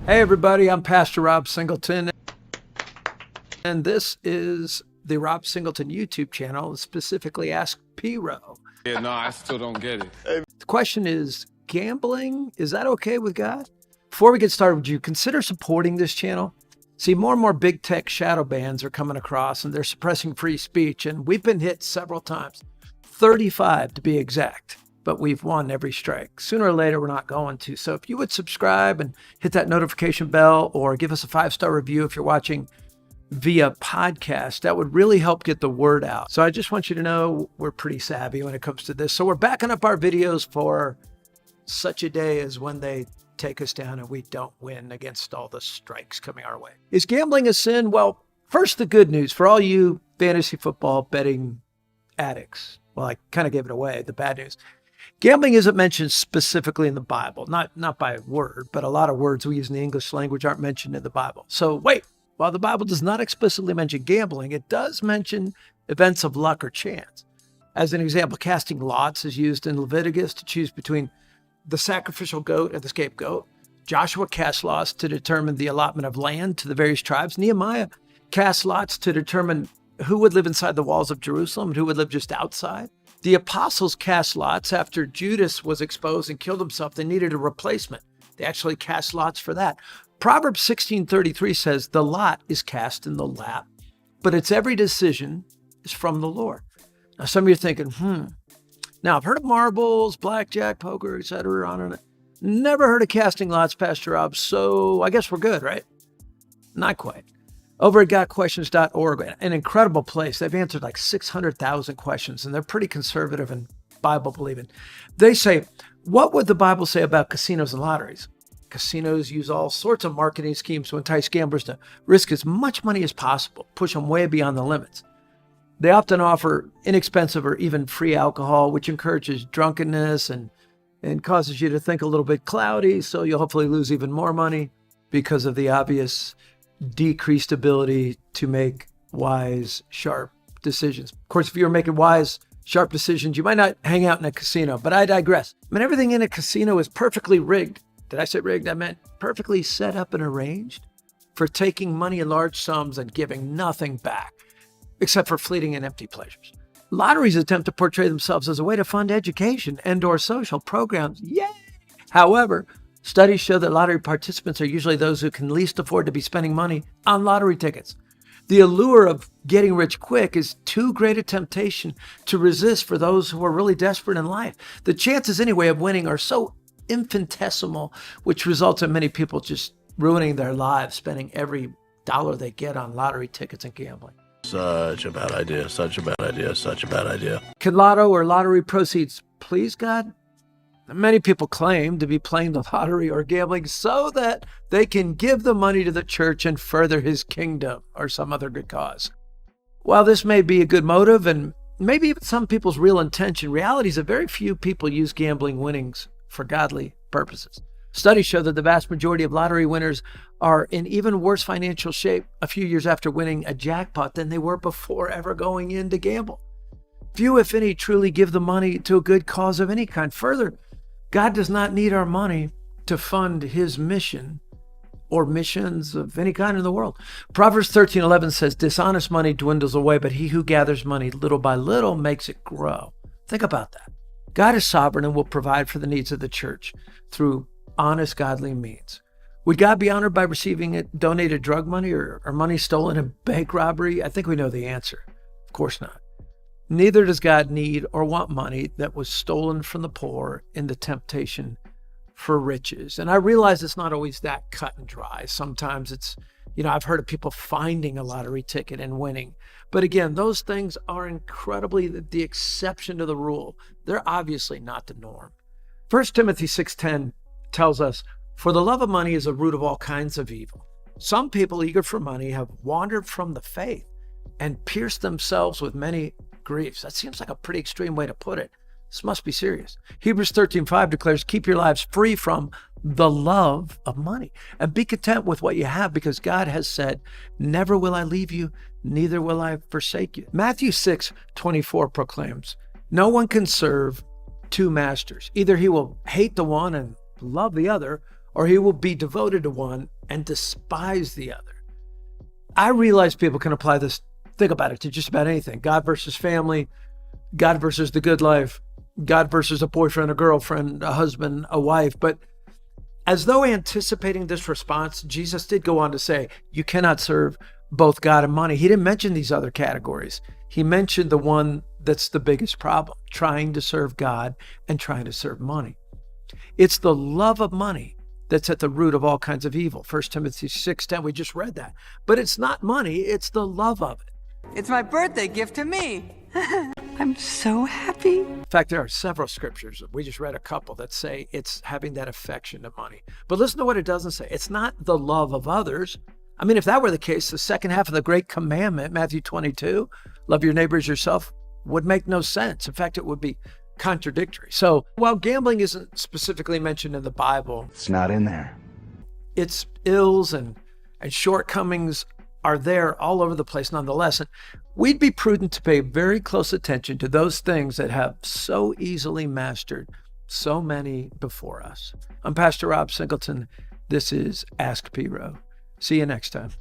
Hey everybody, I'm Pastor Rob Singleton, and this is the Rob Singleton YouTube channel, specifically Ask P-Row. Yeah, no, I still don't get it. The question is, gambling, is that okay with God? Before we get started, would you consider supporting this channel? See, more and more big tech shadow bans are coming across, and they're suppressing free speech, and we've been hit several times, 35 to be exact. But we've won every strike. Sooner or later, we're not going to. So if you would subscribe and hit that notification bell or give us a 5-star review if you're watching via podcast, that would really help get the word out. So I just want you to know we're pretty savvy when it comes to this. So we're backing up our videos for such a day as when they take us down and we don't win against all the strikes coming our way. Is gambling a sin? Well, first, the good news for all you fantasy football betting addicts. Well, I kind of gave it away, the bad news. Gambling isn't mentioned specifically in the Bible, not by word, but a lot of words we use in the English language aren't mentioned in the Bible. So wait, while the Bible does not explicitly mention gambling, it does mention events of luck or chance. As an example, casting lots is used in Leviticus to choose between the sacrificial goat and the scapegoat. Joshua cast lots to determine the allotment of land to the various tribes. Nehemiah cast lots to determine who would live inside the walls of Jerusalem and who would live just outside. The apostles cast lots after Judas was exposed and killed himself. They needed a replacement. They actually cast lots for that. Proverbs 16:33 says, the lot is cast in the lap, but its every decision is from the Lord. Now, some of you are thinking, Now, I've heard of marbles, blackjack, poker, etc. on it. Never heard of casting lots, Pastor Rob, so I guess we're good, right? Not quite. Over at gotquestions.org, an incredible place. They've answered like 600,000 questions, and they're pretty conservative and Bible-believing. They say, what would the Bible say about casinos and lotteries? Casinos use all sorts of marketing schemes to entice gamblers to risk as much money as possible, push them way beyond the limits. They often offer inexpensive or even free alcohol, which encourages drunkenness and causes you to think a little bit cloudy, so you'll hopefully lose even more money because of the obvious decreased ability to make wise, sharp decisions. Of course, if you're making wise, sharp decisions, you might not hang out in a casino, but I digress. I mean, everything in a casino is perfectly rigged. Did I say rigged? I meant perfectly set up and arranged for taking money in large sums and giving nothing back, except for fleeting and empty pleasures. Lotteries attempt to portray themselves as a way to fund education and/or social programs. Yay! However, studies show that lottery participants are usually those who can least afford to be spending money on lottery tickets. The allure of getting rich quick is too great a temptation to resist for those who are really desperate in life. The chances anyway of winning are so infinitesimal, which results in many people just ruining their lives, spending every dollar they get on lottery tickets and gambling. Such a bad idea, such a bad idea, such a bad idea. Can lotto or lottery proceeds please God? Many people claim to be playing the lottery or gambling so that they can give the money to the church and further his kingdom or some other good cause. While this may be a good motive and maybe even some people's real intention, reality is that very few people use gambling winnings for godly purposes. Studies show that the vast majority of lottery winners are in even worse financial shape a few years after winning a jackpot than they were before ever going in to gamble. Few, if any, truly give the money to a good cause of any kind. Further, God does not need our money to fund his mission or missions of any kind in the world. Proverbs 13:11 says, dishonest money dwindles away, but he who gathers money little by little makes it grow. Think about that. God is sovereign and will provide for the needs of the church through honest, godly means. Would God be honored by receiving donated drug money or money stolen in bank robbery? I think we know the answer. Of course not. Neither does God need or want money that was stolen from the poor in the temptation for riches. And I realize it's not always that cut and dry. Sometimes it's, I've heard of people finding a lottery ticket and winning. But again, those things are incredibly the exception to the rule. They're obviously not the norm. 1 Timothy 6:10 tells us, for the love of money is a root of all kinds of evil. Some people eager for money have wandered from the faith and pierced themselves with many griefs. That seems like a pretty extreme way to put it. This must be serious. Hebrews 13:5 declares, keep your lives free from the love of money and be content with what you have because God has said, never will I leave you, neither will I forsake you. Matthew 6:24 proclaims, no one can serve two masters. Either he will hate the one and love the other, or he will be devoted to one and despise the other. I realize people can apply this, think about it, to just about anything. God versus family, God versus the good life, God versus a boyfriend, a girlfriend, a husband, a wife. But as though anticipating this response, Jesus did go on to say, you cannot serve both God and money. He didn't mention these other categories. He mentioned the one that's the biggest problem, trying to serve God and trying to serve money. It's the love of money that's at the root of all kinds of evil. 1 Timothy 6:10, we just read that. But it's not money, it's the love of it. It's my birthday gift to me. I'm so happy. In fact, there are several scriptures, we just read a couple, that say it's having that affection to money. But listen to what it doesn't say. It's not the love of others. I mean, if that were the case, the second half of the great commandment, Matthew 22, love your neighbor as yourself, would make no sense. In fact, it would be contradictory. So while gambling isn't specifically mentioned in the Bible, it's not in there. Its ills and shortcomings are there all over the place nonetheless. And we'd be prudent to pay very close attention to those things that have so easily mastered so many before us. I'm Pastor Rob Singleton. This is Ask P. Rowe. See you next time.